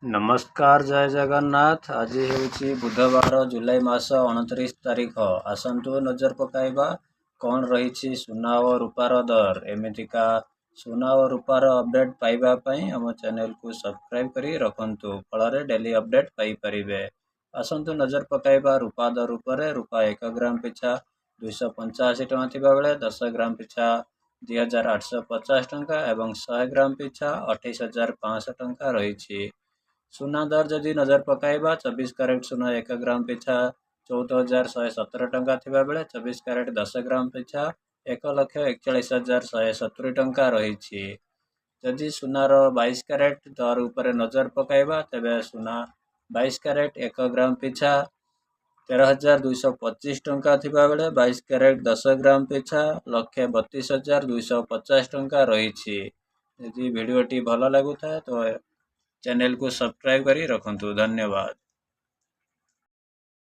नमस्कार जय जगन्नाथ। आज हूँ बुधवार जुलाई मास 29 तारीख। आसतु नजर पकाइबा कौन रही सुना और रूपार दर। एमतीका सुना और रूपार अपडेट पाइबापी आम चैनल को सब्सक्राइब करी रखंतु फल डेली अपडेट पाइपर। आसतु नजर पकाइबा रूपा दर उपर। रूपा 1 ग्राम पिछा 285 टଙ୍କା थिबा बेले 10 ग्राम पिछा 2850 टଙ୍କା एवं 100 ग्राम पिछा 28500 टଙ୍କା रही। सुना दर जदि नजर पकाइबा 24 कैरेट सुना 1 ग्राम पिछा 14117 टଙ୍କା थिबा बेले 24 कैरेट 10 ग्राम पिछा 1,41,170 टଙ୍କା रही। जदि सुनार 22 कैरेट दर उपर नजर पकाइबा तेबे सुना 22 कैरेट 1 ग्राम पिछा 13,225 टଙ୍କା थिबा बेले 22 कैरेट 10 ग्राम पिछा 1,32,250 टଙ୍କା रही। यदि वीडियोटी भल लगुता तो चैनल को सब्सक्राइब करी रखंतु। धन्यवाद।